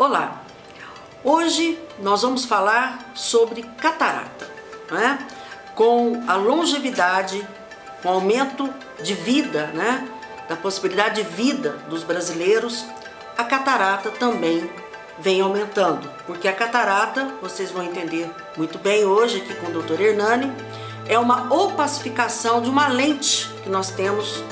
Olá, hoje nós vamos falar sobre catarata, né? Com a longevidade, com o aumento de vida, né? Da possibilidade de vida dos brasileiros, a catarata também vem aumentando, porque a catarata, vocês vão entender muito bem hoje aqui com o Dr. Hernani, é uma opacificação de uma lente que nós temos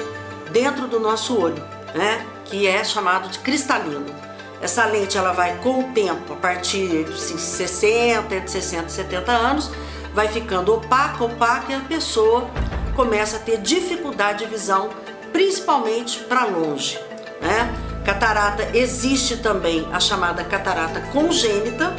dentro do nosso olho, né? Que é chamado de cristalino. Essa lente ela vai com o tempo, a partir dos 60 e 70 anos, vai ficando opaca e a pessoa começa a ter dificuldade de visão, principalmente para longe, né? Catarata existe também a chamada catarata congênita,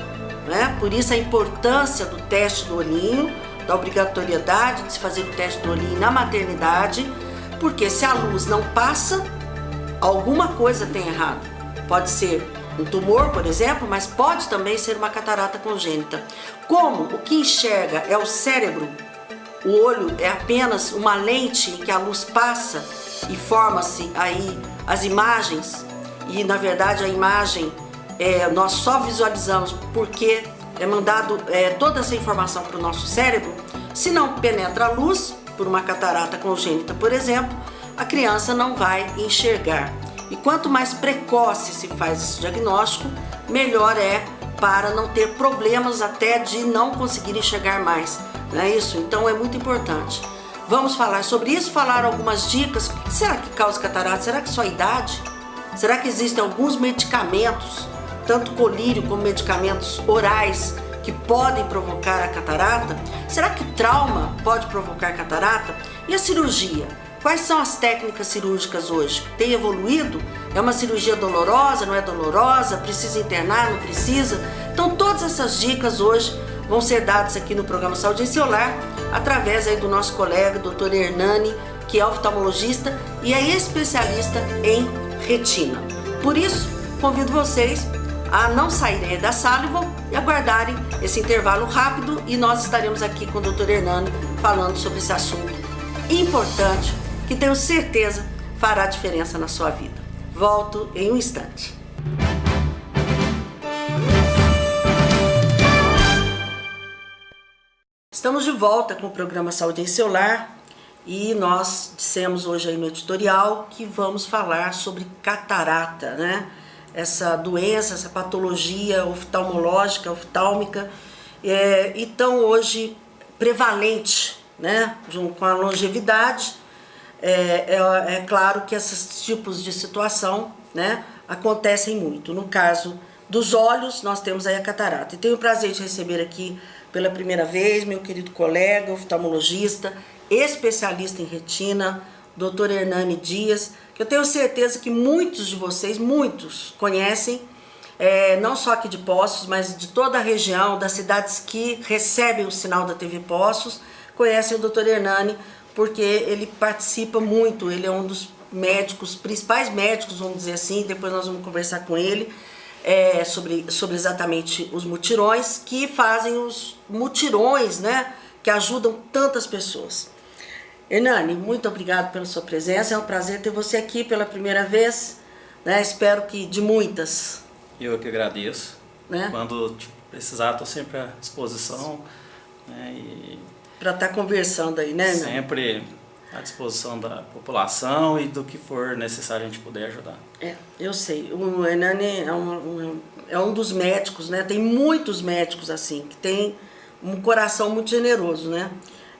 né? Por isso a importância do teste do olhinho, da obrigatoriedade de se fazer o teste do olhinho na maternidade, porque se a luz não passa, alguma coisa tem errado. Pode ser um tumor, por exemplo, mas pode também ser uma catarata congênita. Como o que enxerga é o cérebro, o olho é apenas uma lente em que a luz passa e forma-se aí as imagens, e na verdade a imagem nós só visualizamos porque é mandado toda essa informação para o nosso cérebro. Se não penetra a luz, por uma catarata congênita, por exemplo, a criança não vai enxergar. E quanto mais precoce se faz esse diagnóstico, melhor é para não ter problemas até de não conseguir enxergar mais. Não é isso? Então é muito importante. Vamos falar sobre isso, falar algumas dicas. O que será que causa catarata? Será que só a idade? Será que existem alguns medicamentos, tanto colírio como medicamentos orais, que podem provocar a catarata? Será que trauma pode provocar catarata? E a cirurgia? Quais são as técnicas cirúrgicas hoje? Tem evoluído? É uma cirurgia dolorosa, não é dolorosa? Precisa internar, não precisa? Então todas essas dicas hoje vão ser dadas aqui no programa Saúde Celular, através aí do nosso colega, Dr. Hernani, que é oftalmologista e é especialista em retina. Por isso, convido vocês a não saírem da sala e aguardarem esse intervalo rápido, e nós estaremos aqui com o Dr. Hernani falando sobre esse assunto importante, que tenho certeza fará diferença na sua vida. Volto em um instante. Estamos de volta com o programa Saúde em Celular e nós dissemos hoje aí no editorial que vamos falar sobre catarata, né? Essa doença, essa patologia oftalmológica, oftálmica, e tão hoje prevalente, né? Com a longevidade. É claro que esses tipos de situação, né, acontecem muito. No caso dos olhos, nós temos aí a catarata. E tenho o prazer de receber aqui pela primeira vez meu querido colega, oftalmologista, especialista em retina, Dr. Hernani Dias, que eu tenho certeza que muitos de vocês, muitos, conhecem, não só aqui de Poços, mas de toda a região, das cidades que recebem o sinal da TV Poços, conhecem o Dr. Hernani, porque ele participa muito, ele é um dos médicos, principais médicos, vamos dizer assim, depois nós vamos conversar com ele sobre exatamente os mutirões, que fazem os mutirões, né, que ajudam tantas pessoas. Hernani, muito obrigado pela sua presença, é um prazer ter você aqui pela primeira vez, né, espero que de muitas. Eu que agradeço, né? Quando precisar estou sempre à disposição, né, para estar conversando aí, né? Sempre à disposição da população e do que for necessário a gente puder ajudar. Eu sei. O Hernani é um dos médicos, né? Tem muitos médicos assim, que tem um coração muito generoso, né?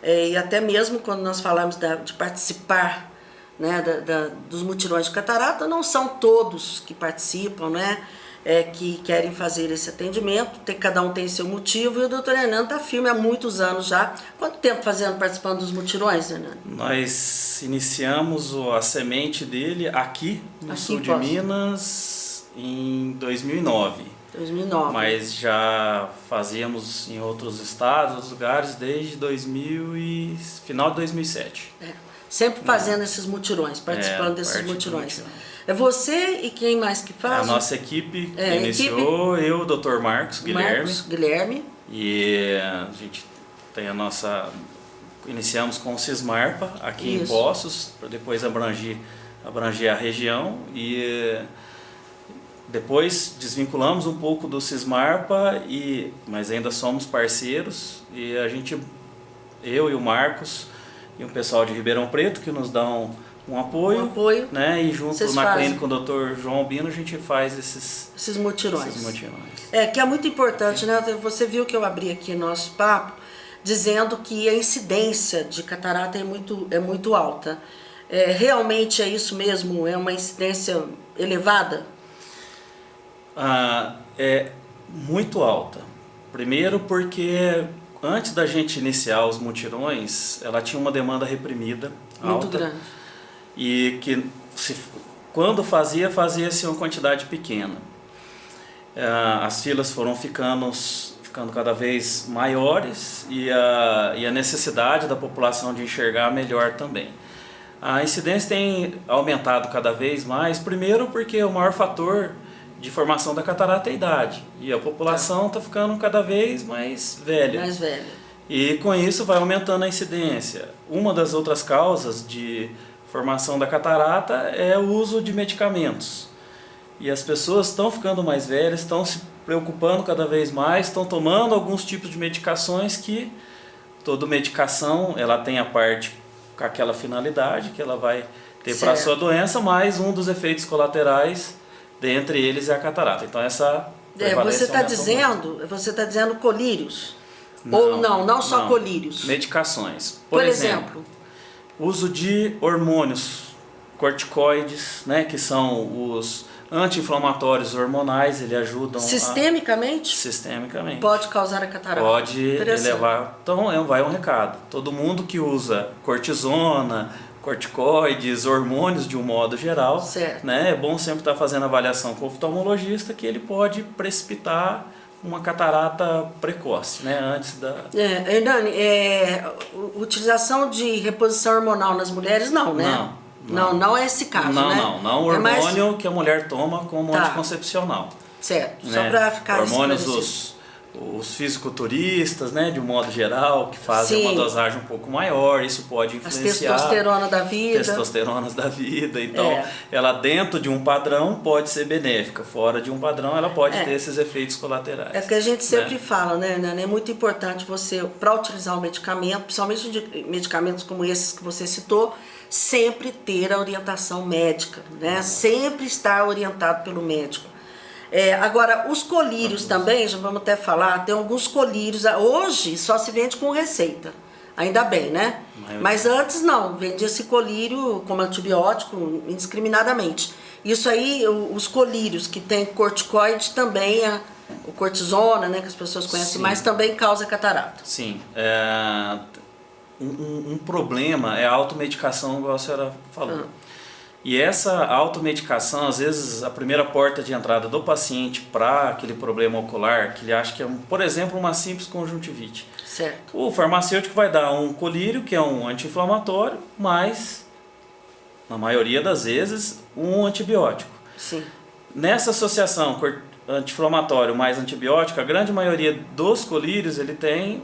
E até mesmo quando nós falamos de participar, né, dos mutirões de catarata, não são todos que participam, né? Que querem fazer esse atendimento, cada um tem seu motivo, e o Dr. Hernani está firme há muitos anos já. Quanto tempo participando dos mutirões, Hernani? Nós iniciamos a semente dele aqui no sul de Minas em 2009. 2009. Mas já fazíamos em outros estados, outros lugares, desde final de 2007. Sempre fazendo esses mutirões, participando desses mutirões. É você e quem mais que faz? A nossa equipe iniciou, eu, o Dr. Marcos Guilherme. E a gente tem iniciamos com o Cismarpa aqui em Poços, para depois abranger a região, e Depois desvinculamos um pouco do Cismarpa, mas ainda somos parceiros, e eu e o Marcos e o pessoal de Ribeirão Preto que nos dão um apoio, né? E junto na clínica com o Dr. João Albino a gente faz esses mutirões. Que é muito importante, né? Você viu que eu abri aqui nosso papo dizendo que a incidência de catarata é muito alta. Realmente é isso mesmo? É uma incidência elevada? É muito alta. Primeiro porque antes da gente iniciar os mutirões, ela tinha uma demanda reprimida muito alta, grande. E que quando fazia-se uma quantidade pequena. As filas foram ficando cada vez maiores e a necessidade da população de enxergar melhor também. A incidência tem aumentado cada vez mais, primeiro porque o maior fator de formação da catarata é a idade, e a população está ficando cada vez mais velha. E com isso vai aumentando a incidência. Uma das outras causas de formação da catarata é o uso de medicamentos. E as pessoas estão ficando mais velhas, estão se preocupando cada vez mais, estão tomando alguns tipos de medicações que toda medicação ela tem a parte com aquela finalidade que ela vai ter para a sua doença, mas um dos efeitos colaterais dentre eles é a catarata. Então essa você está dizendo colírios? Ou não só colírios? Medicações. Por exemplo, uso de hormônios, corticoides, né, que são os anti-inflamatórios hormonais, eles ajudam sistemicamente? Sistemicamente. Pode causar a catarata? Pode elevar. Então vai um recado. Todo mundo que usa cortisona, corticoides, hormônios de um modo geral, né, é bom sempre estar fazendo avaliação com o oftalmologista, que ele pode precipitar uma catarata precoce, né, antes da... Hernani, utilização de reposição hormonal nas mulheres não, né? Não é esse caso, né? Não, o hormônio que a mulher toma como anticoncepcional. Certo, né? só para ficar hormônios, os fisiculturistas, né, de um modo geral, que fazem uma dosagem um pouco maior, isso pode influenciar... As testosteronas da vida. Então, ela dentro de um padrão pode ser benéfica, fora de um padrão ela pode ter esses efeitos colaterais. É que a gente sempre fala, né, Hernani? É muito importante você, para utilizar um medicamento, principalmente de medicamentos como esses que você citou, sempre ter a orientação médica, né? Sempre estar orientado pelo médico. Agora, os colírios também, já vamos até falar, tem alguns colírios, hoje só se vende com receita, ainda bem, né? Mas antes não, vendia-se colírio como antibiótico indiscriminadamente. Isso aí, os colírios que tem corticoide também, o cortisona, né, que as pessoas conhecem mais, também causa catarata. Sim, um problema é a automedicação, igual a senhora falou. E essa automedicação, às vezes, a primeira porta de entrada do paciente para aquele problema ocular, que ele acha que é, por exemplo, uma simples conjuntivite. Certo. O farmacêutico vai dar um colírio, que é um anti-inflamatório, mas, na maioria das vezes, um antibiótico. Sim. Nessa associação anti-inflamatório mais antibiótico, a grande maioria dos colírios, ele tem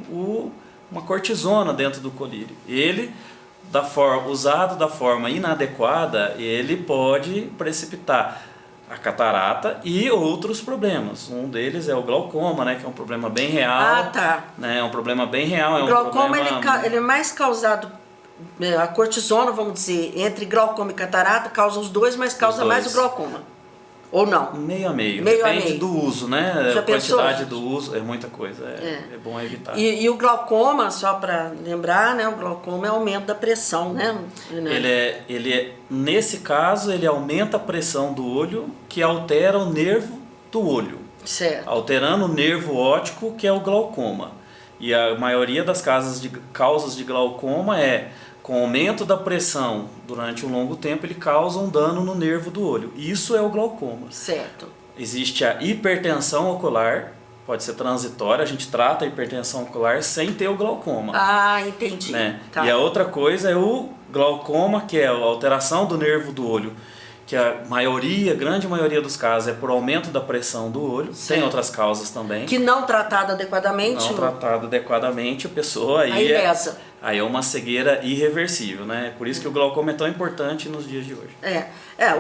uma cortisona dentro do colírio. Ele... usado da forma inadequada, ele pode precipitar a catarata e outros problemas. Um deles é o glaucoma, né, que é um problema bem real. Né, é um problema bem real. O glaucoma ele é mais causado, a cortisona, vamos dizer, entre glaucoma e catarata, causa os dois, mas causa mais o glaucoma. Ou não? Meio a meio. Depende do uso, né? A quantidade do uso é muita coisa. É bom evitar. E o glaucoma, só para lembrar, né? O glaucoma é aumento da pressão, né? Nesse caso, ele aumenta a pressão do olho, que altera o nervo do olho. Certo. Alterando o nervo óptico, que é o glaucoma. E a maioria das causas de glaucoma com aumento da pressão durante um longo tempo, ele causa um dano no nervo do olho. Isso é o glaucoma. Certo. Existe a hipertensão ocular, pode ser transitória, a gente trata a hipertensão ocular sem ter o glaucoma. Entendi. Né? E a outra coisa é o glaucoma, que é a alteração do nervo do olho, que a grande maioria dos casos é por aumento da pressão do olho. Tem outras causas também. Que não tratada adequadamente. Não tratada adequadamente, a pessoa aí é uma cegueira irreversível, né? Por isso que o glaucoma é tão importante nos dias de hoje.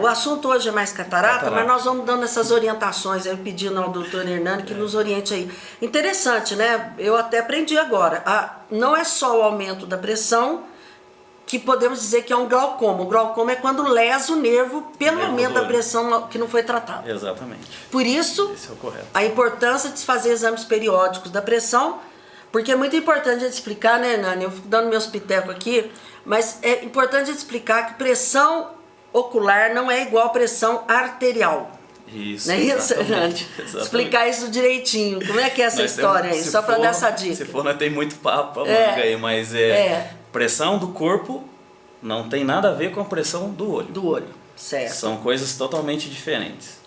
O assunto hoje é mais catarata, mas nós vamos dando essas orientações, eu pedindo ao doutor Hernani que nos oriente aí. Interessante, né? Eu até aprendi agora. Não é só o aumento da pressão que podemos dizer que é um glaucoma. O glaucoma é quando lesa o nervo pelo aumento da pressão que não foi tratado. Exatamente. Por isso, esse é o correto. A importância de se fazer exames periódicos da pressão, porque é muito importante a gente explicar, né, Hernani? Eu fico dando meus pitecos aqui, mas é importante a gente explicar que pressão ocular não é igual a pressão arterial. Isso, não é isso, Hernani? Explicar isso direitinho. Como é que é essa história aí? Só para dar essa dica. Se for, não tem muito papo, aí, mas pressão do corpo não tem nada a ver com a pressão do olho. Do olho, certo. São coisas totalmente diferentes.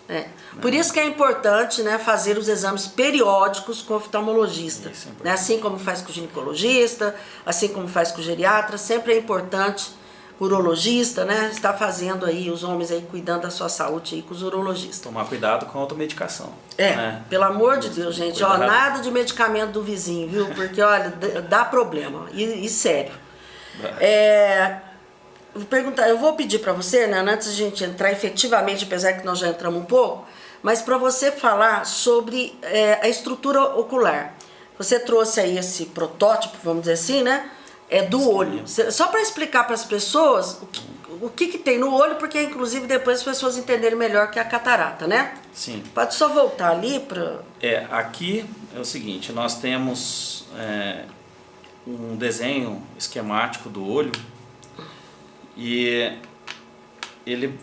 Por isso que é importante, né, fazer os exames periódicos com o oftalmologista. Né? Assim como faz com o ginecologista, assim como faz com o geriatra, sempre é importante o urologista, né, estar fazendo aí, os homens aí cuidando da sua saúde aí com os urologistas. Tomar cuidado com a automedicação. Pelo amor de Deus, gente, nada de medicamento do vizinho, viu? Porque, olha, dá problema, e sério. Eu vou pedir para você, né, antes de a gente entrar efetivamente, apesar que nós já entramos um pouco, mas para você falar sobre a estrutura ocular. Você trouxe aí esse protótipo, vamos dizer assim, né, do olho. Só para explicar para as pessoas o que tem no olho, porque inclusive depois as pessoas entenderem melhor que é a catarata, né? Sim. Pode só voltar ali para... Aqui é o seguinte, nós temos um desenho esquemático do olho, e ele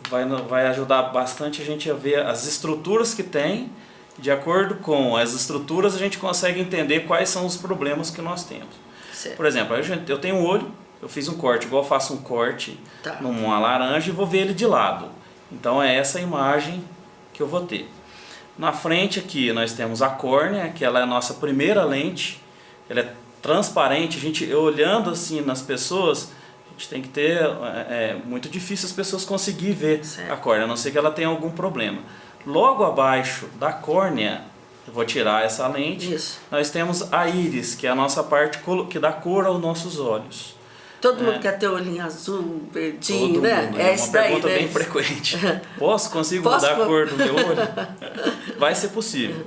vai ajudar bastante a gente a ver as estruturas que tem. De acordo com as estruturas, a gente consegue entender quais são os problemas que nós temos. Certo. Por exemplo, eu tenho um olho, eu fiz um corte, igual eu faço um corte numa laranja e vou ver ele de lado. Então é essa imagem que eu vou ter. Na frente aqui nós temos a córnea, que ela é a nossa primeira lente. Ela é transparente, eu olhando assim nas pessoas... A gente tem que ter, muito difícil as pessoas conseguirem ver a córnea, a não ser que ela tenha algum problema. Logo abaixo da córnea, eu vou tirar essa lente, nós temos a íris, que é a nossa parte que dá cor aos nossos olhos. Todo mundo quer ter olhinho azul, verdinho, todo né? Mundo, é uma pergunta bem frequente. Consigo mudar a cor do meu olho? Vai ser possível,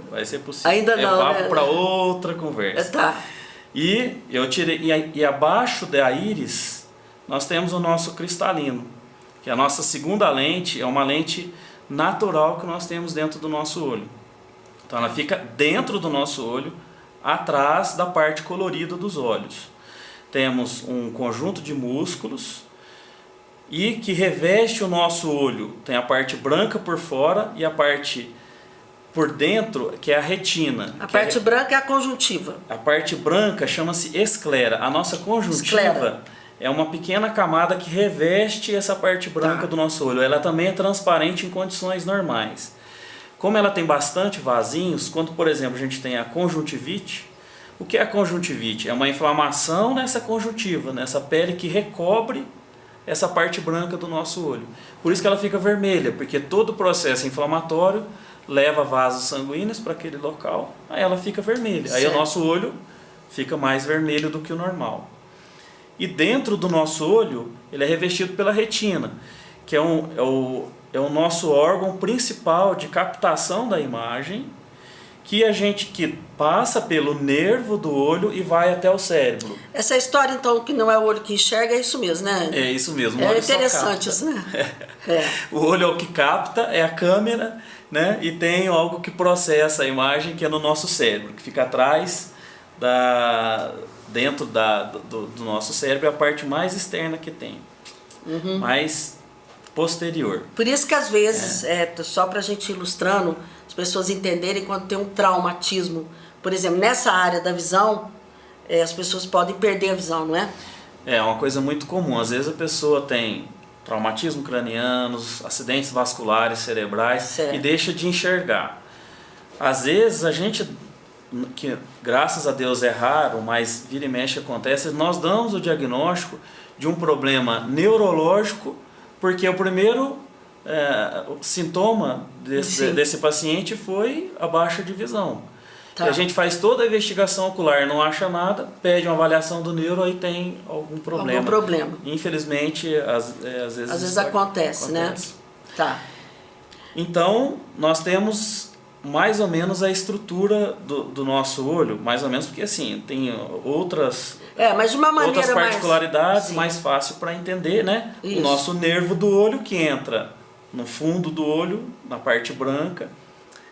Ainda não, papo para outra conversa. E eu tirei, e abaixo da íris, nós temos o nosso cristalino, que a nossa segunda lente é uma lente natural que nós temos dentro do nosso olho. Então ela fica dentro do nosso olho, atrás da parte colorida dos olhos. Temos um conjunto de músculos e que reveste o nosso olho. Tem a parte branca por fora e a parte por dentro, que é a retina. A parte branca é a conjuntiva. A parte branca chama-se esclera. A nossa conjuntiva é uma pequena camada que reveste essa parte branca do nosso olho. Ela também é transparente em condições normais. Como ela tem bastante vasinhos, quando, por exemplo, a gente tem a conjuntivite, o que é a conjuntivite? É uma inflamação nessa conjuntiva, nessa pele que recobre essa parte branca do nosso olho. Por isso que ela fica vermelha, porque todo o processo inflamatório leva vasos sanguíneos para aquele local, aí ela fica vermelha. Aí o nosso olho fica mais vermelho do que o normal. E dentro do nosso olho, ele é revestido pela retina, que é o nosso órgão principal de captação da imagem, que passa pelo nervo do olho e vai até o cérebro. Essa história, então, que não é o olho que enxerga, é isso mesmo, né? É isso mesmo. É interessante isso, né? O olho é o que capta, é a câmera, né? E tem algo que processa a imagem, que é no nosso cérebro, que fica atrás dentro do nosso cérebro, é a parte mais externa que tem, mais posterior. Por isso que às vezes, só para a gente ilustrando, as pessoas entenderem quando tem um traumatismo, por exemplo, nessa área da visão, as pessoas podem perder a visão, não é? É uma coisa muito comum. Às vezes a pessoa tem traumatismo craniano, acidentes vasculares cerebrais e deixa de enxergar. Às vezes a gente, que graças a Deus é raro, mas vira e mexe acontece, nós damos o diagnóstico de um problema neurológico, porque o primeiro o sintoma desse paciente foi a baixa de visão. Tá. E a gente faz toda a investigação ocular, não acha nada, pede uma avaliação do neuro, aí tem algum problema. Algum problema. Infelizmente, às vezes acontece, né? Tá. Então, nós temos mais ou menos a estrutura do nosso olho, mais ou menos, porque assim, tem outras, mas de uma maneira outras particularidades mais fácil para entender, né? Isso. O nosso nervo do olho que entra no fundo do olho, na parte branca,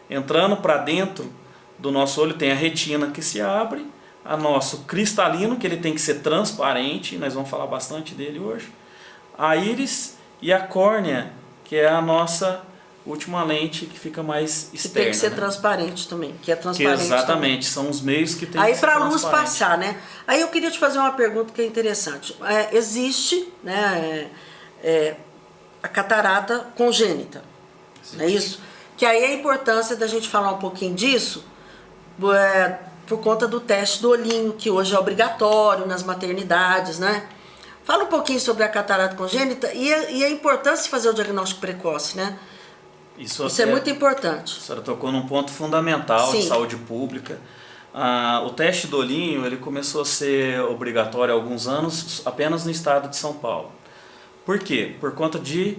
entrando para dentro do nosso olho tem a retina que se abre, a nosso cristalino, que ele tem que ser transparente, nós vamos falar bastante dele hoje, a íris e a córnea, que é a nossa última lente que fica mais externa. Que tem que ser né? transparente também, que é transparente. Exatamente, são os meios que tem aí que ser para a luz transparente. passar, né? Aí eu queria te fazer uma pergunta que é interessante. Existe, né, a catarata congênita, não é isso? Que aí a importância da gente falar um pouquinho disso, por conta do teste do olhinho, que hoje é obrigatório nas maternidades, né? Fala um pouquinho sobre a catarata congênita e a importância de fazer o diagnóstico precoce, né? Isso é muito importante. A senhora tocou num ponto fundamental Sim. de saúde pública. O teste do olhinho ele começou a ser obrigatório há alguns anos apenas no estado de São Paulo. Por quê? Por conta de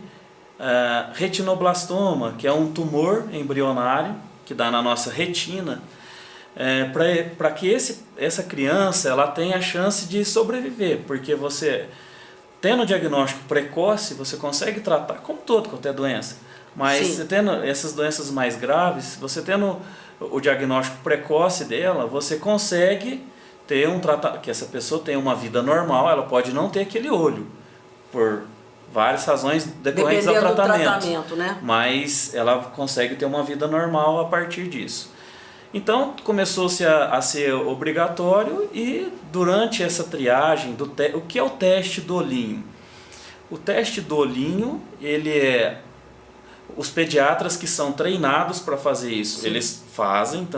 retinoblastoma, que é um tumor embrionário que dá na nossa retina, para que essa criança ela tenha a chance de sobreviver, porque você, tendo o diagnóstico precoce, você consegue tratar, como qualquer doença, mas você tendo essas doenças mais graves, você tendo o diagnóstico precoce dela, você consegue ter um tratamento, que essa pessoa tenha uma vida normal, ela pode não ter aquele olho, por várias razões decorrentes ao tratamento, né? Mas ela consegue ter uma vida normal a partir disso. Então começou-se a ser obrigatório e durante essa triagem, o que é o teste do olhinho? O teste do olhinho, os pediatras que são treinados para fazer isso, eles fazem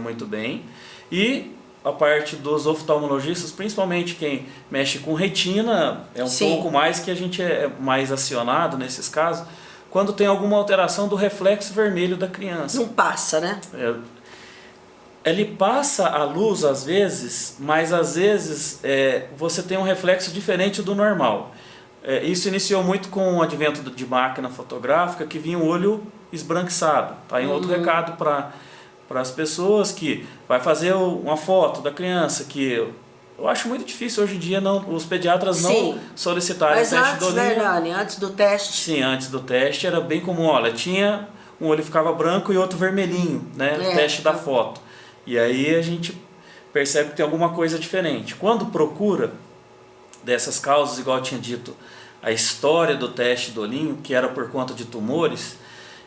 muito bem, e a parte dos oftalmologistas, principalmente quem mexe com retina, é um pouco mais que a gente é mais acionado nesses casos, quando tem alguma alteração do reflexo vermelho da criança. Não passa, né? Ele passa a luz às vezes, mas às vezes você tem um reflexo diferente do normal. Isso iniciou muito com o advento de máquina fotográfica, que vinha o olho esbranquiçado. Tá aí outro recado para as pessoas que vai fazer uma foto da criança, que eu acho muito difícil hoje em dia os pediatras não solicitarem o teste do olhinho. Mas antes, né, Nani? Antes do teste? Sim, antes do teste era bem comum. Olha, tinha um olho ficava branco e outro vermelhinho, né? O teste da foto. E aí a gente percebe que tem alguma coisa diferente. Quando procura dessas causas, igual eu tinha dito, a história do teste do olhinho, que era por conta de tumores,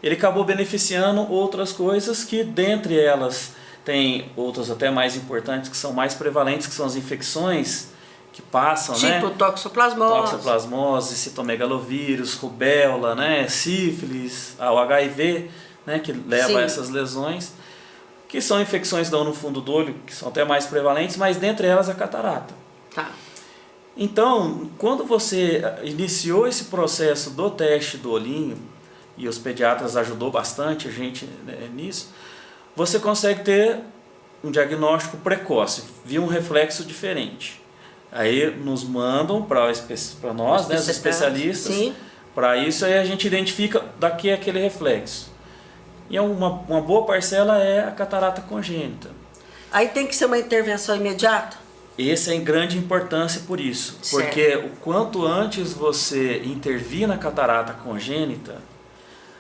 ele acabou beneficiando outras coisas que, dentre elas, tem outras até mais importantes, que são mais prevalentes, que são as infecções que passam, né? Tipo toxoplasmose. Toxoplasmose, citomegalovírus, rubéola, né? Sífilis, o HIV, né? Que leva a essas lesões, que são infecções que dão no fundo do olho, que são até mais prevalentes, mas dentre elas a catarata. Tá. Então, quando você iniciou esse processo do teste do olhinho, e os pediatras ajudou bastante a gente nisso, você consegue ter um diagnóstico precoce, viu um reflexo diferente. Aí nos mandam para nós, né, os especialistas, para isso aí a gente identifica daqui aquele reflexo. E uma boa parcela é a catarata congênita. Aí tem que ser uma intervenção imediata? Esse é em grande importância por isso, porque o quanto antes você intervir na catarata congênita,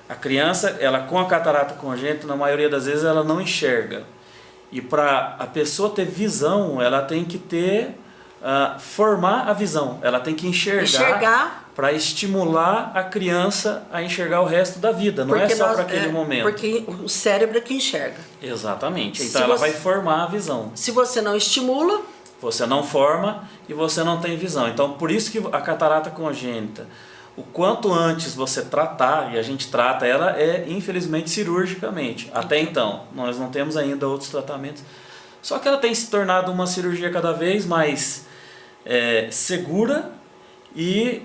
a criança, ela com a catarata congênita, na maioria das vezes ela não enxerga. E para a pessoa ter visão, ela tem que formar a visão, ela tem que enxergar para estimular a criança a enxergar o resto da vida, não é só para aquele momento. Porque o cérebro é que enxerga. Exatamente, então ela vai formar a visão. Se você não estimula, você não forma e você não tem visão. Então, por isso que a catarata congênita, o quanto antes você tratar, e a gente trata ela infelizmente cirurgicamente. Até então, nós não temos ainda outros tratamentos. Só que ela tem se tornado uma cirurgia cada vez mais segura e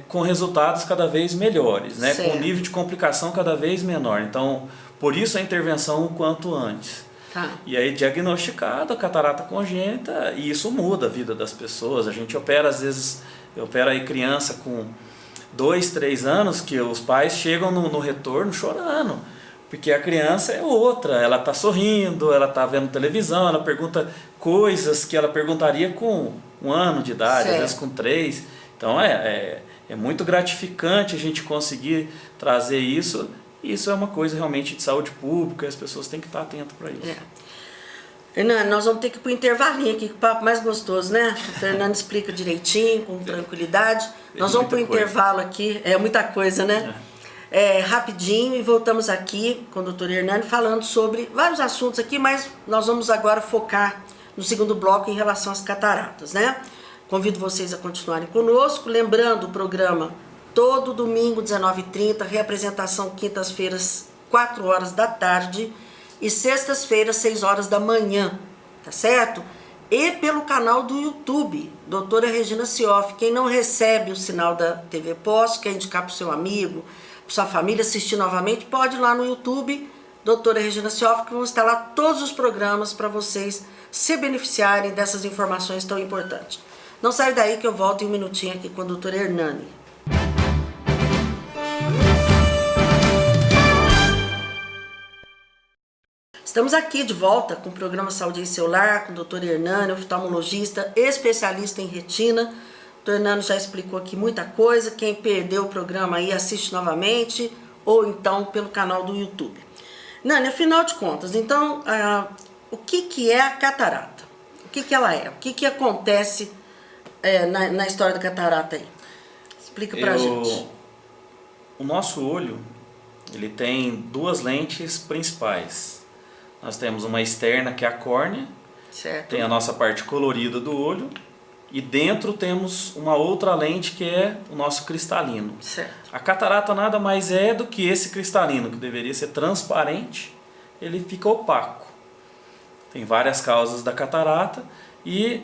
com resultados cada vez melhores, né? Com Certo. nível de complicação cada vez menor. Então, por isso a intervenção o quanto antes. Tá. E aí, diagnosticado a catarata congênita, e isso muda a vida das pessoas. A gente opera, às vezes, opera aí criança com 2, 3 anos, que os pais chegam no retorno chorando. Porque a criança é outra, ela está sorrindo, ela está vendo televisão, ela pergunta coisas que ela perguntaria com 1 ano de idade, Certo. às vezes com 3. Então é muito gratificante a gente conseguir trazer isso. E isso é uma coisa realmente de saúde pública, e as pessoas têm que estar atentas para isso. Hernani, nós vamos ter que ir para o intervalinho aqui, que o papo mais gostoso, né? O Hernani explica direitinho, com tranquilidade. Nós vamos para o intervalo aqui, é muita coisa, né? Rapidinho, e voltamos aqui com o doutor Hernani falando sobre vários assuntos aqui, mas nós vamos agora focar no segundo bloco em relação às cataratas, né? Convido vocês a continuarem conosco, lembrando o programa todo domingo, 19h30, reapresentação quintas-feiras, 4 horas da tarde, e sextas-feiras, 6 horas da manhã, tá certo? E pelo canal do YouTube, doutora Regina Cioff. Quem não recebe o sinal da TV Pós, quer indicar para o seu amigo, para sua família assistir novamente, pode ir lá no YouTube, doutora Regina Cioff, que vão estar lá todos os programas para vocês se beneficiarem dessas informações tão importantes. Não sai daí que eu volto em um minutinho aqui com o doutor Hernani. Estamos aqui de volta com o programa Saúde em Seu Lar, com o doutor Hernani, oftalmologista, especialista em retina. O doutor Hernani já explicou aqui muita coisa. Quem perdeu o programa aí, assiste novamente, ou então pelo canal do YouTube. Nani, afinal de contas, então, o que é a catarata? O que ela é? O que acontece na história da catarata aí? Explica pra gente. O nosso olho, ele tem 2 lentes principais. Nós temos uma externa, que é a córnea, Certo. tem a nossa parte colorida do olho, e dentro temos uma outra lente, que é o nosso cristalino. Certo. A catarata nada mais é do que esse cristalino, que deveria ser transparente, ele fica opaco. Tem várias causas da catarata, e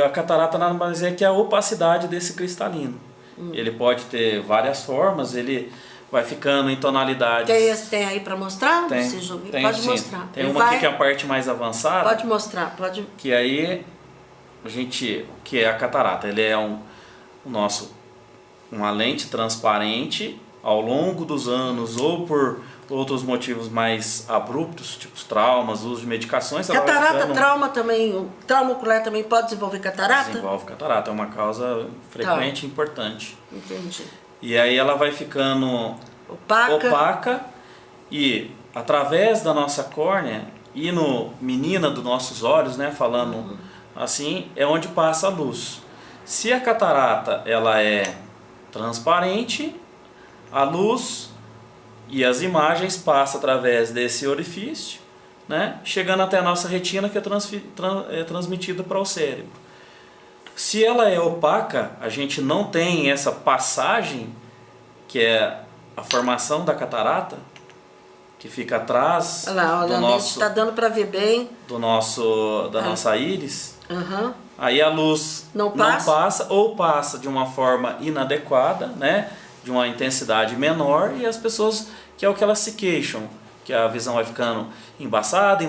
a catarata nada mais é que a opacidade desse cristalino. Ele pode ter várias formas, ele vai ficando em tonalidades. Tem aí para mostrar? Tem, Pode sim. mostrar. Tem uma aqui que é a parte mais avançada. Pode mostrar, pode. Que aí que é a catarata. Ele é uma lente transparente ao longo dos anos, ou por outros motivos mais abruptos, tipo os traumas, uso de medicações. Catarata, trauma ocular também pode desenvolver catarata? Desenvolve catarata, é uma causa frequente e importante. Entendi. E aí ela vai ficando opaca, e através da nossa córnea e no menina dos nossos olhos, né, falando assim, é onde passa a luz. Se a catarata ela é transparente, a luz e as imagens passam através desse orifício, né, chegando até a nossa retina, que é transmitida para o cérebro. Se ela é opaca, a gente não tem essa passagem, que é a formação da catarata, que fica atrás do nosso... Está dando para ver bem. Da nossa íris. Uhum. Aí a luz não passa ou passa de uma forma inadequada, né, de uma intensidade menor, e as pessoas, que é o que elas se queixam, que a visão vai ficando embaçada,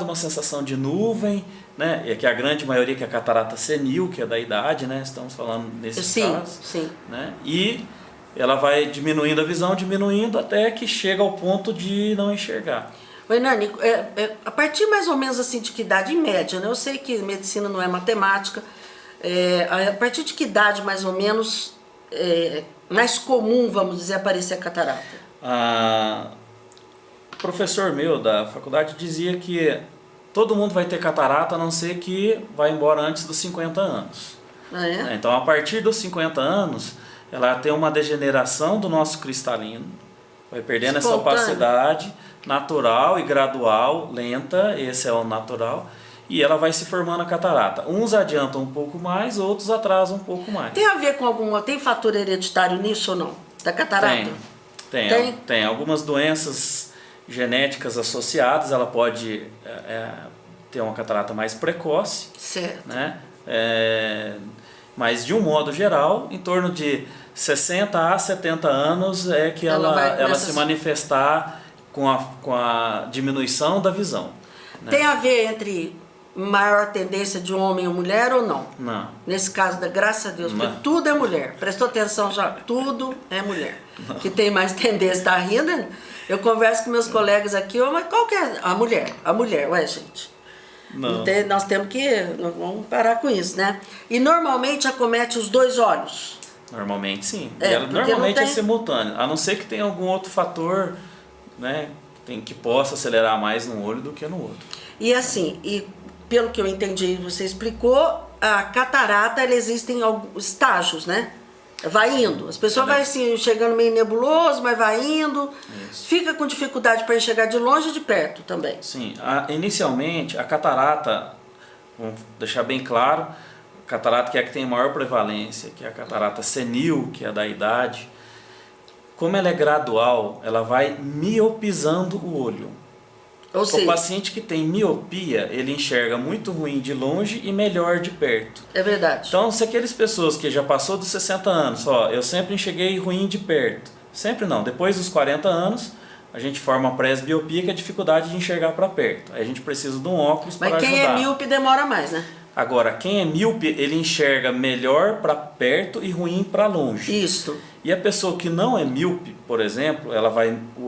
uma sensação de nuvem, né? E que a grande maioria, que é a catarata senil, que é da idade, né? Estamos falando nesses casos. Sim. Né? E ela vai diminuindo a visão, até que chega ao ponto de não enxergar. Hernani, a partir mais ou menos assim de que idade, em média, né? Eu sei que medicina não é matemática, a partir de que idade mais ou menos mais comum, vamos dizer, aparecer a catarata? O professor meu da faculdade dizia que todo mundo vai ter catarata, a não ser que vai embora antes dos 50 anos. Então, a partir dos 50 anos, ela tem uma degeneração do nosso cristalino, vai perdendo essa opacidade natural e gradual, lenta, esse é o natural, e ela vai se formando a catarata. Uns adiantam um pouco mais, outros atrasam um pouco mais. Tem a ver com tem fator hereditário nisso ou não? Da catarata? Tem algumas doenças genéticas associadas, ela pode ter uma catarata mais precoce. Certo. Né? Mas de um modo geral, em torno de 60 a 70 anos é que ela se manifestar com a diminuição da visão. Né? Tem a ver entre maior tendência de um homem ou mulher ou não? Não. Nesse caso, graças a Deus, porque tudo é mulher. Prestou atenção já? Tudo é mulher. Não. Que tem mais tendência, tá rindo? Eu converso com meus colegas aqui, mas qual que é? A mulher, ué, gente. Não. Nós temos que, vamos parar com isso, né? E normalmente acomete os dois olhos. Normalmente sim. Normalmente é simultâneo, a não ser que tenha algum outro fator, né, que possa acelerar mais num olho do que no outro. E assim, pelo que eu entendi, você explicou, a catarata, ela existe em alguns estágios, né? Vai indo. As pessoas vão assim, chegando meio nebuloso, mas vai indo. Isso. Fica com dificuldade para enxergar de longe e de perto também. Sim. Inicialmente, a catarata, vamos deixar bem claro, a catarata que é a que tem maior prevalência, que é a catarata senil, que é da idade, como ela é gradual, ela vai miopizando o olho. Ou seja, o paciente que tem miopia, ele enxerga muito ruim de longe e melhor de perto. É verdade. Então, se aquelas pessoas que já passou dos 60 anos, eu sempre enxerguei ruim de perto. Sempre não. Depois dos 40 anos, a gente forma a presbiopia, que é a dificuldade de enxergar para perto. Aí a gente precisa de um óculos para ajudar. Mas quem é míope demora mais, né? Agora, quem é míope, ele enxerga melhor para perto e ruim para longe. Isso. E a pessoa que não é míope, por exemplo,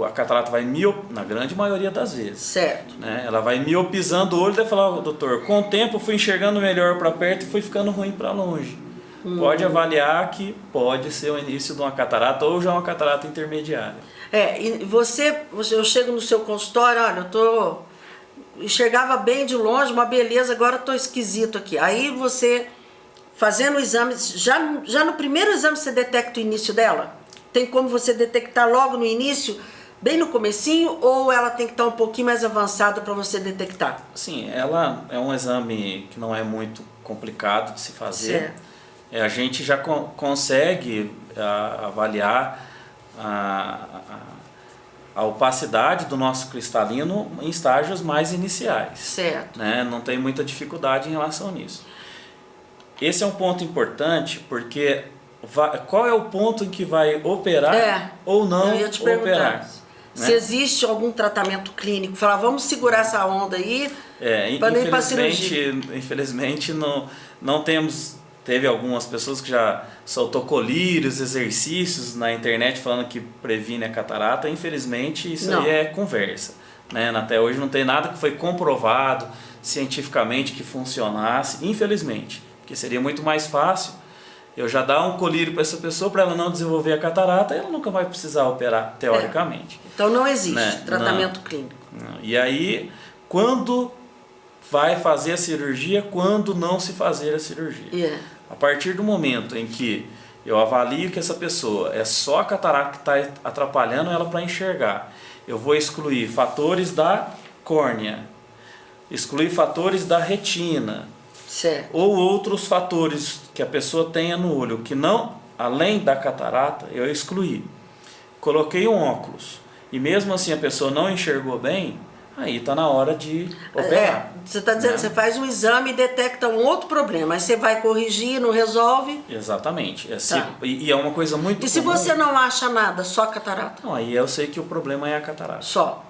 a catarata vai na grande maioria das vezes. Certo. Né? Ela vai miopizando o olho e vai falar, doutor, com o tempo eu fui enxergando melhor para perto e fui ficando ruim para longe. Pode avaliar que pode ser o início de uma catarata ou já uma catarata intermediária. E eu chego no seu consultório, olha, enxergava bem de longe, uma beleza, agora estou esquisito aqui. Aí você, fazendo o exame, já no primeiro exame você detecta o início dela? Tem como você detectar logo no início, bem no comecinho, ou ela tem que estar um pouquinho mais avançada para você detectar? Sim, ela é um exame que não é muito complicado de se fazer. Certo. A gente já consegue avaliar a opacidade do nosso cristalino em estágios mais iniciais. Certo. Né? Não tem muita dificuldade em relação nisso. Esse é um ponto importante, porque qual é o ponto em que vai operar ou não operar? Se né? Existe algum tratamento clínico, falar, vamos segurar essa onda aí para nem ir para cirurgia. Infelizmente não temos. Teve algumas pessoas que já soltou colírios, exercícios na internet falando que previne a catarata. Infelizmente isso aí é conversa. Né? Até hoje não tem nada que foi comprovado cientificamente que funcionasse, infelizmente. Porque seria muito mais fácil eu já dar um colírio para essa pessoa para ela não desenvolver a catarata e ela nunca vai precisar operar, teoricamente. Então não existe tratamento clínico. Não. E aí, quando vai fazer a cirurgia, quando não se fazer a cirurgia. A partir do momento em que eu avalio que essa pessoa é só a catarata que está atrapalhando ela para enxergar, eu vou excluir fatores da córnea, excluir fatores da retina, certo. Ou outros fatores que a pessoa tenha no olho, que não, além da catarata, eu excluí. Coloquei um óculos e mesmo assim a pessoa não enxergou bem, aí está na hora de operar. Você está dizendo, você faz um exame e detecta um outro problema, aí você vai corrigir, não resolve? Exatamente. E é uma coisa muito comum. Se você não acha nada, só catarata? Não, aí eu sei que o problema é a catarata. Só?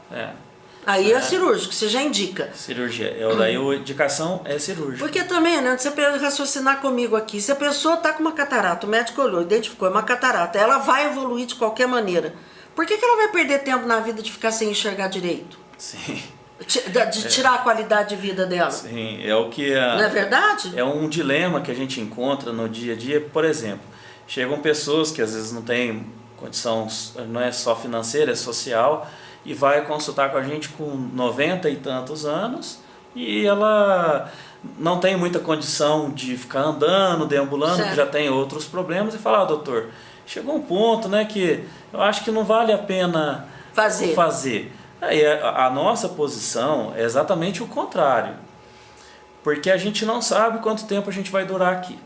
Aí é cirúrgico, você já indica. Cirurgia. Daí a indicação é cirúrgica. Porque também, né, você raciocinar comigo aqui, se a pessoa está com uma catarata, o médico olhou, identificou, é uma catarata, ela vai evoluir de qualquer maneira. Por que ela vai perder tempo na vida de ficar sem enxergar direito? Sim. De tirar a qualidade de vida dela. Sim, é o que... Não é verdade? É um dilema que a gente encontra no dia a dia. Por exemplo, chegam pessoas que às vezes não têm condição, não é só financeira, é social, e vai consultar com a gente com 90 e tantos anos, e ela não tem muita condição de ficar andando, deambulando, que já tem outros problemas, e fala, doutor, chegou um ponto, né, que eu acho que não vale a pena fazer. Aí a nossa posição é exatamente o contrário, porque a gente não sabe quanto tempo a gente vai durar aqui.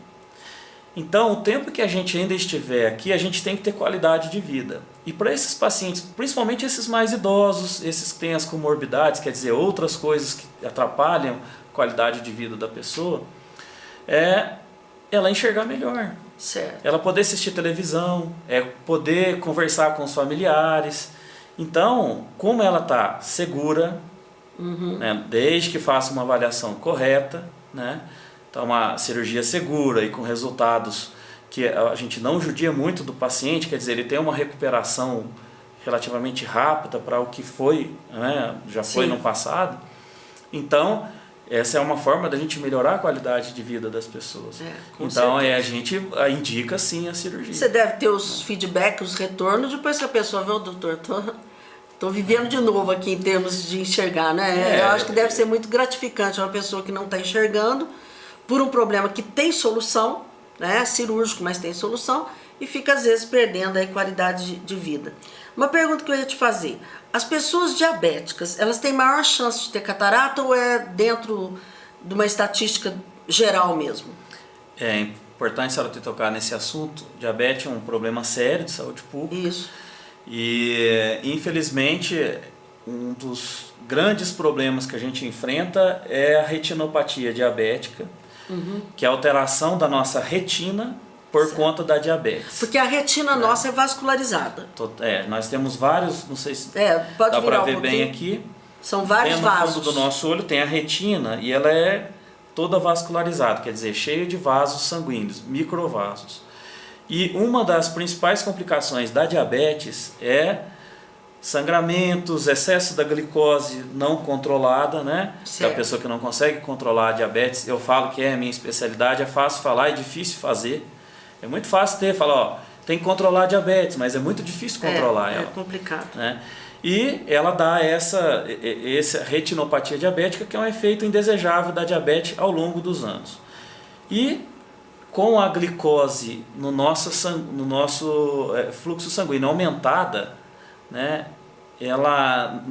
Então, o tempo que a gente ainda estiver aqui, a gente tem que ter qualidade de vida. E para esses pacientes, principalmente esses mais idosos, esses que têm as comorbidades, quer dizer, outras coisas que atrapalham a qualidade de vida da pessoa, ela enxergar melhor. Certo. Ela poder assistir televisão, poder conversar com os familiares. Então, como ela está segura, né, desde que faça uma avaliação correta, né, então uma cirurgia segura e com resultados que a gente não judia muito do paciente, quer dizer, ele tem uma recuperação relativamente rápida para o que foi, né, já foi Sim. no passado. Então, essa é uma forma da gente melhorar a qualidade de vida das pessoas. Então, a gente indica sim a cirurgia. Você deve ter os feedbacks, os retornos, depois que a pessoa vê o doutor, tô vivendo de novo aqui em termos de enxergar, né? Eu acho que deve ser muito gratificante uma pessoa que não está enxergando por um problema que tem solução, né? Cirúrgico, mas tem solução, e fica às vezes perdendo a qualidade de vida. Uma pergunta que eu ia te fazer: as pessoas diabéticas, elas têm maior chance de ter catarata ou é dentro de uma estatística geral mesmo? É importante a senhora ter tocado nesse assunto. Diabetes é um problema sério de saúde pública. Isso. E, infelizmente, um dos grandes problemas que a gente enfrenta é a retinopatia diabética, que é a alteração da nossa retina por conta da diabetes. Porque a retina nossa é vascularizada. Nós temos vários, não sei se pode dá para virar ver bem aqui. São vários vasos. No fundo do nosso olho tem a retina e ela é toda vascularizada, quer dizer, cheia de vasos sanguíneos, microvasos. E uma das principais complicações da diabetes é sangramentos, excesso da glicose não controlada, né? Da pessoa que não consegue controlar a diabetes. Eu falo que é a minha especialidade, é fácil falar, é difícil fazer. É muito fácil falar, tem que controlar a diabetes, mas é muito difícil controlar ela. É complicado. Né? E ela dá essa retinopatia diabética, que é um efeito indesejável da diabetes ao longo dos anos. E com a glicose no nosso fluxo sanguíneo aumentada, né, ela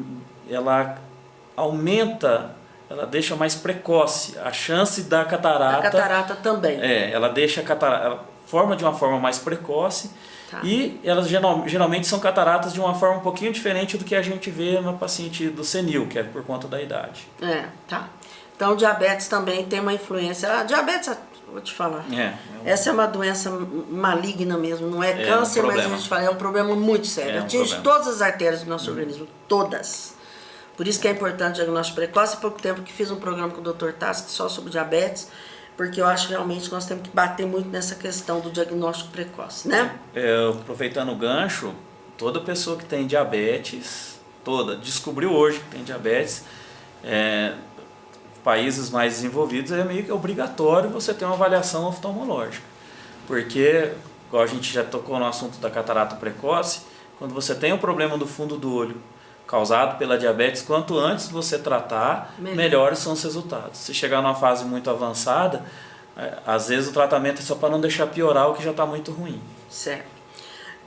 aumenta, ela deixa mais precoce a chance da catarata. A catarata também. Ela deixa a catarata, ela forma de uma forma mais precoce. E elas geralmente são cataratas de uma forma um pouquinho diferente do que a gente vê no paciente do senil, que é por conta da idade. Então o diabetes também tem uma influência. A diabetes, vou te falar, essa é uma doença maligna mesmo, não é câncer, mas a gente fala, é um problema muito sério. Atinge todas as artérias do nosso organismo, todas. Por isso que é importante o diagnóstico precoce. Há pouco tempo que fiz um programa com o Dr. Tassi só sobre diabetes, porque eu acho realmente que nós temos que bater muito nessa questão do diagnóstico precoce, né? Aproveitando o gancho, toda pessoa que tem diabetes, descobriu hoje que tem diabetes, países mais desenvolvidos é meio que obrigatório você ter uma avaliação oftalmológica, porque, igual a gente já tocou no assunto da catarata precoce, quando você tem um problema do fundo do olho causado pela diabetes, quanto antes você tratar, melhores são os resultados. Se chegar numa fase muito avançada, às vezes o tratamento é só para não deixar piorar o que já está muito ruim. Certo.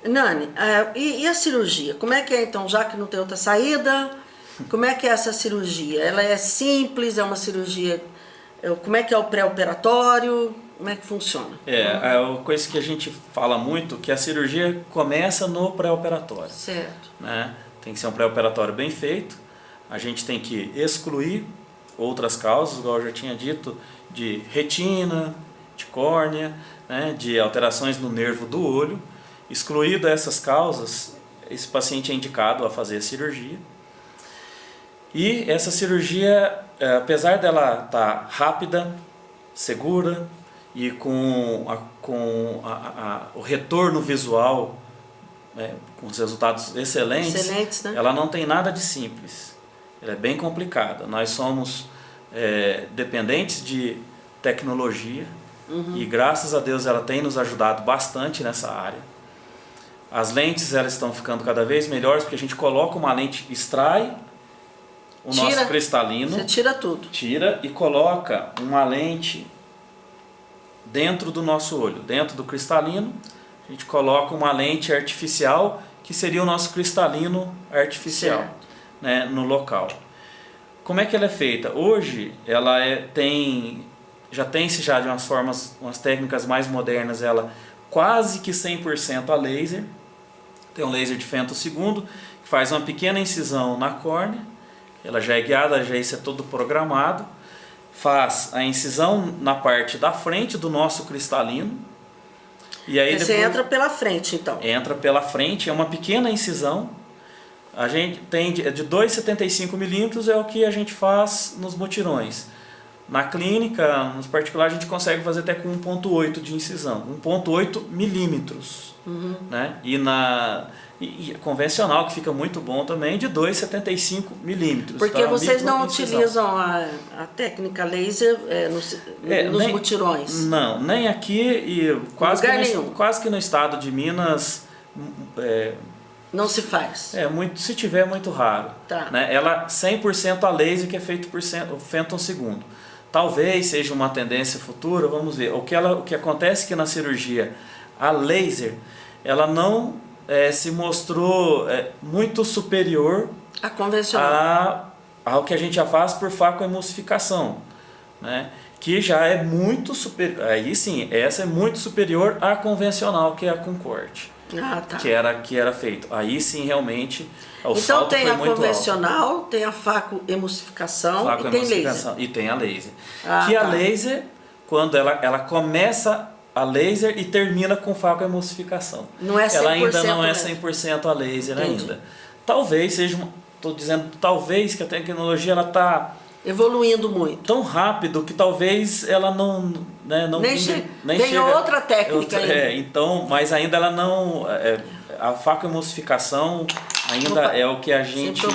Nani, e a cirurgia? Como é que é então, já que não tem outra saída, como é que é essa cirurgia? Ela é simples, é uma cirurgia, como é que é o pré-operatório, como é que funciona? É uma coisa que a gente fala muito, que a cirurgia começa no pré-operatório. Certo. Né? Tem que ser um pré-operatório bem feito, a gente tem que excluir outras causas, igual eu já tinha dito, de retina, de córnea, né, de alterações no nervo do olho. Excluído essas causas, esse paciente é indicado a fazer a cirurgia. E essa cirurgia, apesar dela estar rápida, segura e com o retorno visual, com os resultados excelentes, né? Ela não tem nada de simples, ela é bem complicada. Nós somos dependentes de tecnologia e graças a Deus ela tem nos ajudado bastante nessa área. As lentes elas estão ficando cada vez melhores, porque a gente coloca uma lente, extrai o nosso cristalino, você tira tudo, tira e coloca uma lente dentro do nosso olho, dentro do cristalino. A gente coloca uma lente artificial, que seria o nosso cristalino artificial, né, no local. Como é que ela é feita? Hoje ela já tem-se de umas técnicas mais modernas, ela quase que 100% a laser. Tem um laser de femtosegundo que faz uma pequena incisão na córnea, ela já é guiada, já isso é todo programado, faz a incisão na parte da frente do nosso cristalino. E aí você entra pela frente, então. Entra pela frente, é uma pequena incisão. A gente tem de 2,75 milímetros, é o que a gente faz nos mutirões. Na clínica, nos particulares, a gente consegue fazer até com 1,8 de incisão, 1,8 milímetros. Né? E convencional, que fica muito bom também, de 2,75 milímetros. Porque vocês não utilizam a técnica laser nos mutirões? Não, nem aqui e quase que no estado de Minas. Não se faz? Se tiver, é muito raro. Tá. Né? Ela 100% a laser, que é feito por Fenton segundo. Talvez seja uma tendência futura, vamos ver. O que acontece é que na cirurgia, a laser, ela não se mostrou muito superior a convencional ao que a gente já faz por facoemulsificação, né? Que já é muito superior. Aí sim, essa é muito superior à convencional, que é a com corte. Tá. que era feito. Aí sim, realmente, o então salto tem foi a muito convencional, alto. Tem a facoemulsificação e tem laser. E tem a laser. A laser, quando ela começa a laser e termina com facoemulsificação. Não é 100%. Ela ainda não é 100% a laser. Entendi. Ainda. Talvez seja, estou dizendo, talvez que a tecnologia ela está evoluindo muito. Tão rápido que talvez ela não nem chega outra técnica ainda. Então, mas ainda ela não a facoemulsificação ainda é o que a gente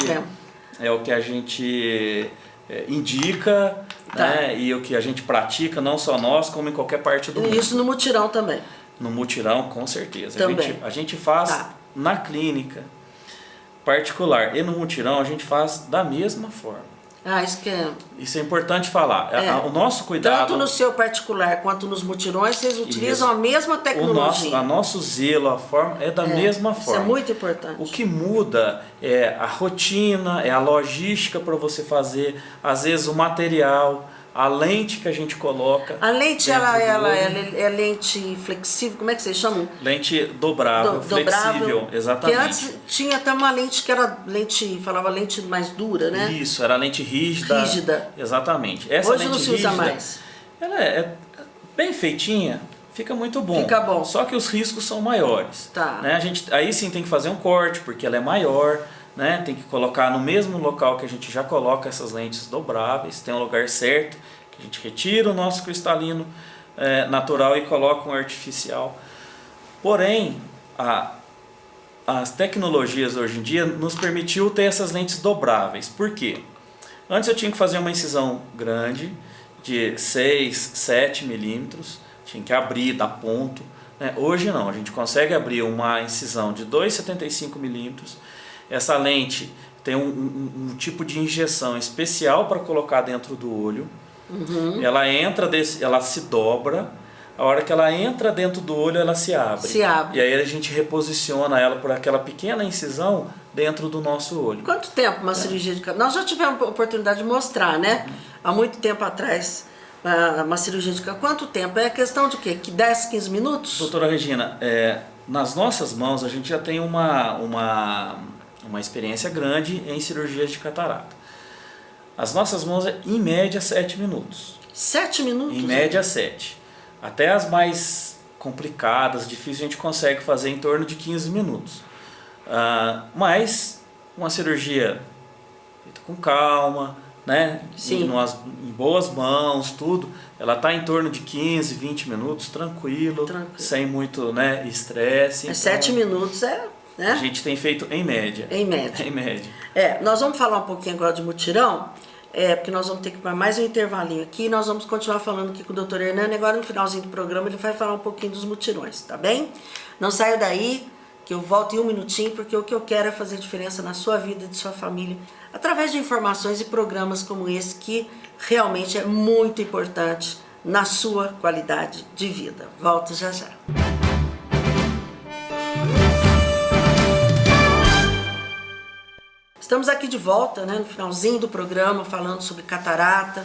indica, né? E o que a gente pratica, não só nós, como em qualquer parte do mundo. Isso no mutirão também. No mutirão, com certeza. Também. A gente faz na clínica particular e no mutirão a gente faz da mesma forma. Isso é importante falar. O nosso cuidado... Tanto no seu particular quanto nos mutirões, vocês utilizam a mesma tecnologia. O nosso zelo, a forma, é da mesma forma. Isso é muito importante. O que muda é a rotina, é a logística para você fazer, às vezes o material, a lente que a gente coloca. A lente ela é lente flexível, como é que vocês chamam? Lente dobrável, flexível, exatamente. Porque antes tinha até uma lente que era lente mais dura, né? Isso, era lente rígida. Exatamente. Essa hoje lente não se usa mais. Ela é bem feitinha, fica muito bom. Fica bom. Só que os riscos são maiores. Tá. Né? Aí sim tem que fazer um corte, porque ela é maior. Né? Tem que colocar no mesmo local que a gente já coloca essas lentes dobráveis, tem um lugar certo que a gente retira o nosso cristalino natural e coloca um artificial. Porém, as tecnologias hoje em dia nos permitiu ter essas lentes dobráveis. Por quê? Antes eu tinha que fazer uma incisão grande de 6, 7 milímetros, tinha que abrir, dar ponto. Né? Hoje não, a gente consegue abrir uma incisão de 2,75 milímetros. Essa lente tem um tipo de injeção especial para colocar dentro do olho. Ela se dobra. A hora que ela entra dentro do olho, ela se abre. E aí a gente reposiciona ela por aquela pequena incisão dentro do nosso olho. Quanto tempo uma cirurgia de catarata? Nós já tivemos a oportunidade de mostrar, né? Há muito tempo atrás, uma cirurgia de catarata. Quanto tempo? É questão de quê? 10, 15 minutos? Doutora Regina, nas nossas mãos a gente já tem uma experiência grande em cirurgias de catarata. As nossas mãos em média 7 minutos. 7 minutos? Em média 7. Até as mais complicadas, difíceis, a gente consegue fazer em torno de 15 minutos. Mas uma cirurgia feita com calma, né? Em boas mãos, tudo, ela está em torno de 15, 20 minutos, tranquilo. Sem muito estresse. Então, 7 minutos né? A gente tem feito em média. Em média. Em média. Nós vamos falar um pouquinho agora de mutirão, porque nós vamos ter que para mais um intervalinho aqui. Nós vamos continuar falando aqui com o Dr. Hernani. Agora no finalzinho do programa ele vai falar um pouquinho dos mutirões, tá bem? Não saia daí, que eu volto em um minutinho, porque o que eu quero é fazer diferença na sua vida e de sua família, através de informações e programas como esse, que realmente é muito importante na sua qualidade de vida. Volto já já. Estamos aqui de volta, né, no finalzinho do programa, falando sobre catarata.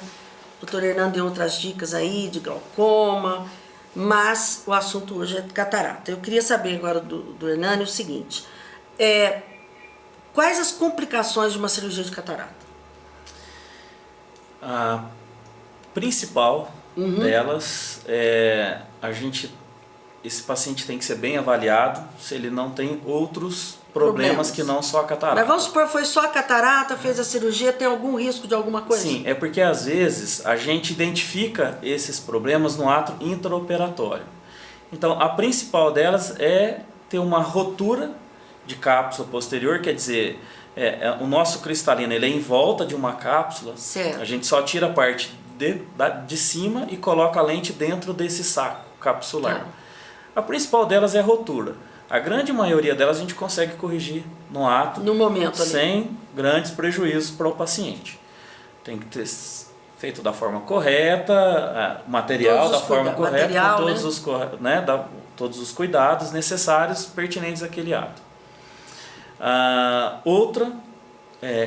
O Dr. Hernani deu outras dicas aí de glaucoma, mas o assunto hoje é catarata. Eu queria saber agora do Hernani o seguinte: quais as complicações de uma cirurgia de catarata? principal delas esse paciente tem que ser bem avaliado se ele não tem outros problemas que não só a catarata. Mas vamos supor, foi só a catarata, fez a cirurgia, tem algum risco de alguma coisa? Sim, é porque às vezes a gente identifica esses problemas no ato intraoperatório. Então, a principal delas é ter uma rotura de cápsula posterior, quer dizer, o nosso cristalino ele é em volta de uma cápsula, certo. A gente só tira a parte de cima e coloca a lente dentro desse saco capsular. A principal delas é a rotura. A grande maioria delas a gente consegue corrigir no ato, no momento ali, sem grandes prejuízos para o paciente. Tem que ter feito da forma correta, material da forma correta, com todos, todos os cuidados necessários pertinentes àquele ato. Outra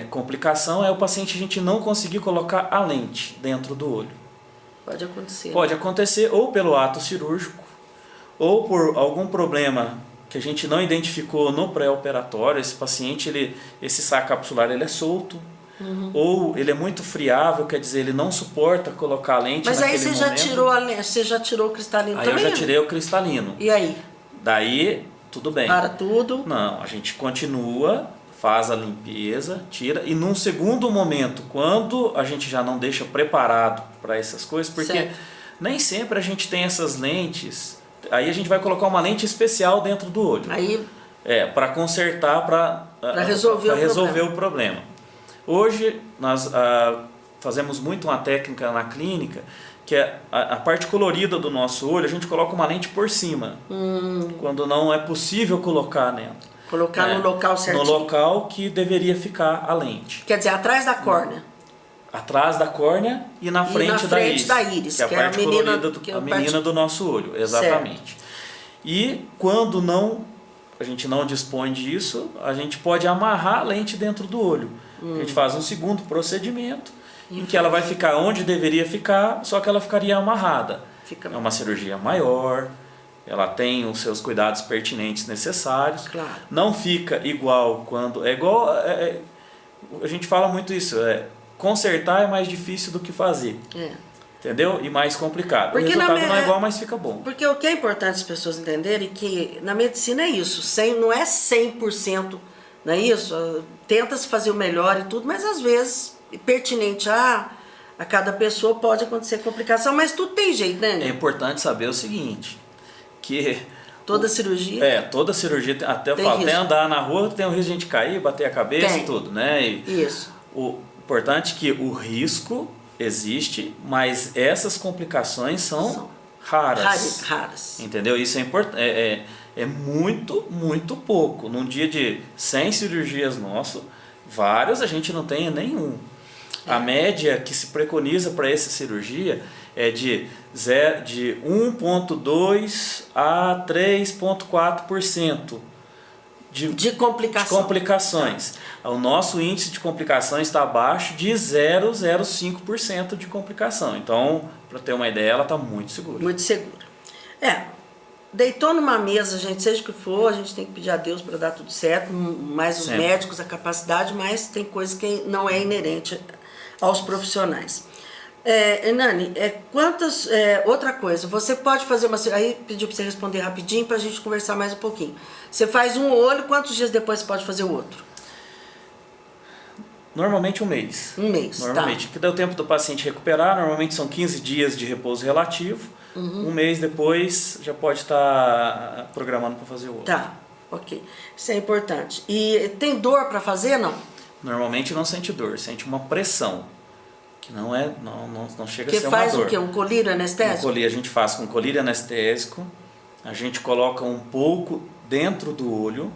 complicação é o paciente a gente não conseguir colocar a lente dentro do olho. Pode acontecer. Pode acontecer ou pelo ato cirúrgico, ou por algum problema que a gente não identificou no pré-operatório. Esse paciente, esse saco capsular ele é solto, ou ele é muito friável, quer dizer, ele não suporta colocar a lente naquele momento. Mas aí você já tirou o cristalino aí também? Aí eu já tirei o cristalino. E aí? Daí, tudo bem. Para tudo? Não, a gente continua, faz a limpeza, tira, e num segundo momento, quando a gente já não deixa preparado para essas coisas, porque nem sempre a gente tem essas lentes. Aí a gente vai colocar uma lente especial dentro do olho. Aí para consertar, para resolver o problema. Hoje nós fazemos muito uma técnica na clínica, que é a parte colorida do nosso olho, a gente coloca uma lente por cima, quando não é possível colocar nela. Colocar no local certinho. No local que deveria ficar a lente. Quer dizer, atrás da córnea. Atrás da córnea e na frente da íris, que é a parte colorida, a menina do nosso olho, exatamente. Certo. E quando a gente não dispõe disso, a gente pode amarrar a lente dentro do olho. A gente faz um segundo procedimento, em que ela vai ficar onde deveria ficar, só que ela ficaria amarrada. É uma cirurgia maior, ela tem os seus cuidados pertinentes necessários. Claro. Não fica igual quando... a gente fala muito isso, consertar é mais difícil do que fazer. Entendeu? E mais complicado. Porque o resultado não é igual, mas fica bom. Porque o que é importante as pessoas entenderem é que na medicina é isso. Não é 100%, não é isso? Tenta-se fazer o melhor e tudo, mas às vezes, pertinente a cada pessoa, pode acontecer complicação, mas tudo tem jeito, né? É importante saber o seguinte, que... Toda cirurgia? Toda cirurgia, até andar na rua tem o risco de a gente cair, bater a cabeça e tudo, né? Isso. O importante é que o risco existe, mas essas complicações são raras. Raras. Entendeu? Isso é importante. É muito, muito pouco. Num dia de 100 cirurgias nosso, vários a gente não tem nenhum. A média que se preconiza para essa cirurgia é de 1,2% a 3,4% de complicações. O nosso índice de complicações está abaixo de 0,05% de complicação. Então, para ter uma ideia, ela está muito segura. Muito segura. Deitou numa mesa, gente, seja o que for, a gente tem que pedir a Deus para dar tudo certo, mais os médicos, a capacidade, mas tem coisa que não é inerente aos profissionais. Hernani, outra coisa, você pode fazer uma... Aí pedi para você responder rapidinho para a gente conversar mais um pouquinho. Você faz um olho, quantos dias depois você pode fazer o outro? Normalmente um mês. Um mês, normalmente, que dá o tempo do paciente recuperar, normalmente são 15 dias de repouso relativo. Um mês depois já pode estar programando para fazer o outro. Tá, ok. Isso é importante. E tem dor para fazer, não? Normalmente não sente dor, sente uma pressão. Que não chega a ser uma dor. Que faz o quê? Um colírio anestésico? A gente faz com colírio anestésico. A gente coloca um pouco dentro do olho,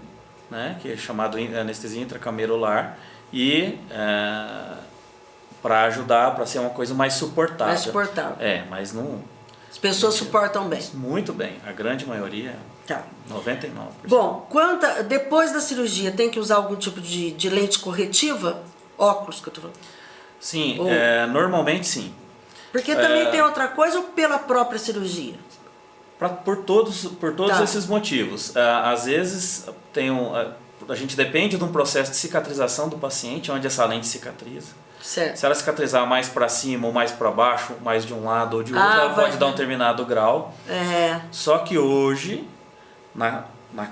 né, que é chamado anestesia intracamerular, e para ajudar, para ser uma coisa mais suportável. Mais suportável. Mas não... As pessoas suportam bem. Muito bem. A grande maioria, 99%. Bom, depois da cirurgia, tem que usar algum tipo de lente corretiva? Óculos, que eu tô falando. Sim, normalmente sim. Porque também tem outra coisa ou pela própria cirurgia? Por todos esses motivos. Às vezes a gente depende de um processo de cicatrização do paciente, onde essa lente cicatriza. Certo. Se ela cicatrizar mais para cima ou mais para baixo, mais de um lado ou de outro, ela pode dar um determinado grau. Só que hoje, na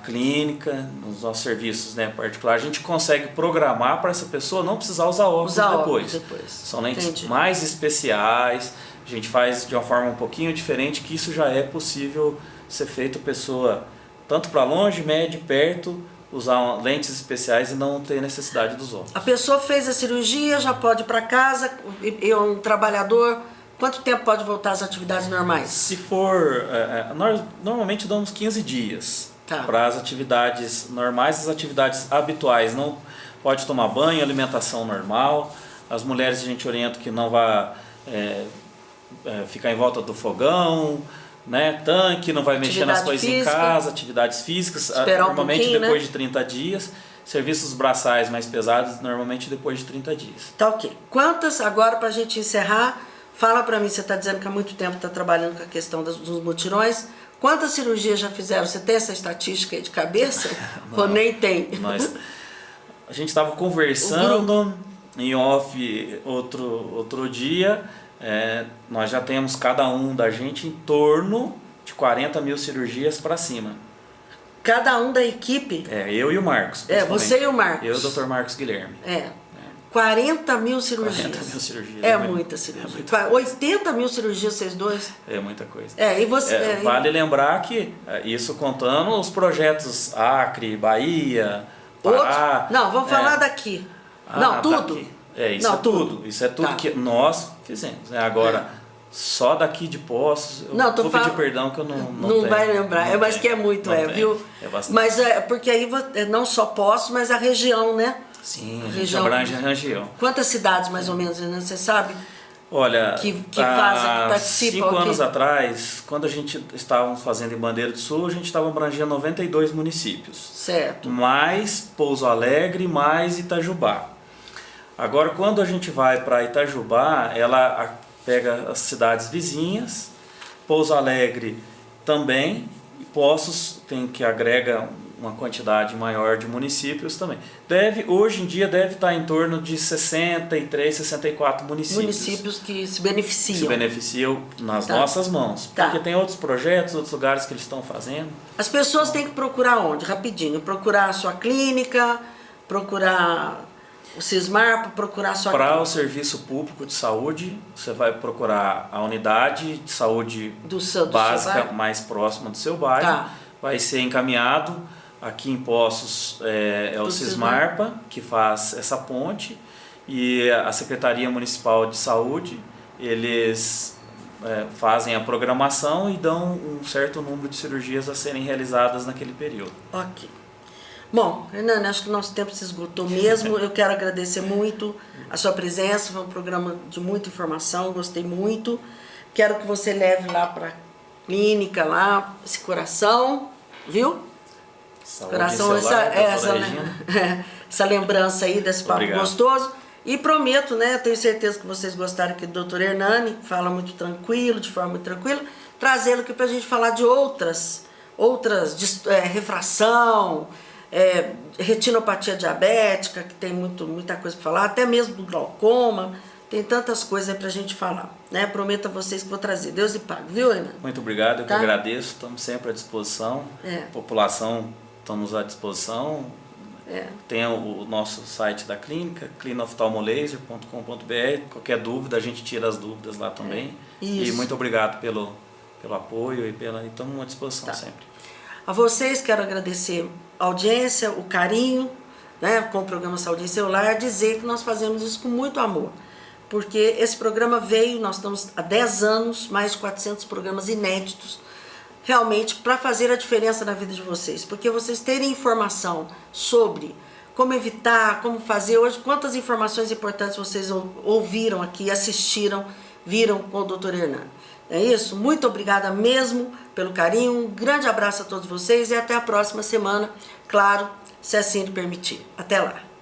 clínica, nos nossos serviços, né, particular, a gente consegue programar para essa pessoa não precisar usar óculos depois. São lentes mais especiais, a gente faz de uma forma um pouquinho diferente, que isso já é possível ser feito, pessoa tanto para longe, médio, perto, usar lentes especiais e não ter necessidade dos óculos. A pessoa fez a cirurgia, já pode ir para casa, e um trabalhador, quanto tempo pode voltar às atividades normais? Se for, nós normalmente damos 15 dias. Para as atividades normais, as atividades habituais, não pode tomar banho, alimentação normal. As mulheres a gente orienta que não vá ficar em volta do fogão, né, tanque, não vai mexer nas coisas em casa, atividades físicas, normalmente depois de 30 dias. Serviços braçais mais pesados, normalmente depois de 30 dias. Tá, ok. Quantas, agora para a gente encerrar, fala para mim, você está dizendo que há muito tempo está trabalhando com a questão dos mutirões. Quantas cirurgias já fizeram? Você tem essa estatística aí de cabeça? Ou nem tem? A gente estava conversando em off outro dia. Nós já temos cada um da gente em torno de 40 mil cirurgias para cima. Cada um da equipe? Eu e o Marcos. Você e o Marcos. Eu e o Dr. Marcos Guilherme. 40 mil cirurgias. 40 mil cirurgias. É muita cirurgia. 80 mil cirurgias, vocês dois? É muita coisa. E você, vale lembrar que, isso contando os projetos Acre, Bahia, Pará... Não, vamos falar daqui. Não, tudo. Daqui. Isso é tudo. Isso é tudo que nós fizemos. Agora, só daqui de Poços, eu vou pedir perdão que eu não tenho. Vai lembrar, mas que é muito, viu? É bastante. Mas porque aí não só Poços, mas a região, né? Sim, a gente abrange a região. Quantas cidades, mais ou menos, né? Você sabe? Olha, que participam 5 anos atrás, quando a gente estava fazendo em Bandeira do Sul, a gente estava abrangendo 92 municípios. Certo. Mais Pouso Alegre, mais Itajubá. Agora, quando a gente vai para Itajubá, ela pega as cidades vizinhas, Pouso Alegre também, e Poços tem que agrega uma quantidade maior de municípios também. Hoje em dia deve estar em torno de 63, 64 municípios. Municípios que se beneficiam. Se beneficiam nas nossas mãos. Porque tem outros projetos, outros lugares que eles estão fazendo. As pessoas têm que procurar onde? Rapidinho. Procurar a sua clínica, procurar o Cismar, procurar a sua Para o serviço público de saúde, você vai procurar a unidade de saúde básica mais próxima do seu bairro. Vai ser encaminhado. Aqui em Poços é o Cismarpa, que faz essa ponte, e a Secretaria Municipal de Saúde, eles fazem a programação e dão um certo número de cirurgias a serem realizadas naquele período. Ok. Bom, Hernani, acho que o nosso tempo se esgotou mesmo. Eu quero agradecer muito a sua presença, foi um programa de muita informação, gostei muito. Quero que você leve lá para a clínica, lá, esse coração, viu? Saúde coração, celular, essa lembrança aí desse papo Obrigado. Gostoso. E prometo, né, tenho certeza que vocês gostaram aqui do Dr. Hernani, fala muito tranquilo, de forma muito tranquila, trazê-lo aqui para a gente falar de outras refração, retinopatia diabética, que tem muita coisa para falar, até mesmo do glaucoma, tem tantas coisas para a gente falar, né? Prometo a vocês que vou trazer. Deus lhe pague, viu, Hernani? Muito obrigado, eu que agradeço, estamos sempre à disposição, população, estamos à disposição. Tem o nosso site da clínica, clinoftalmolaser.com.br, qualquer dúvida a gente tira as dúvidas lá também. E muito obrigado pelo apoio e estamos à disposição sempre. A vocês quero agradecer a audiência, o carinho, né, com o programa Saúde em Celular, dizer que nós fazemos isso com muito amor, porque esse programa veio, nós estamos há 10 anos, mais de 400 programas inéditos, realmente para fazer a diferença na vida de vocês, porque vocês terem informação sobre como evitar, como fazer hoje, quantas informações importantes vocês ouviram aqui, assistiram, viram com o Dr. Hernani. É isso? Muito obrigada mesmo pelo carinho, um grande abraço a todos vocês e até a próxima semana, claro, se assim permitir. Até lá!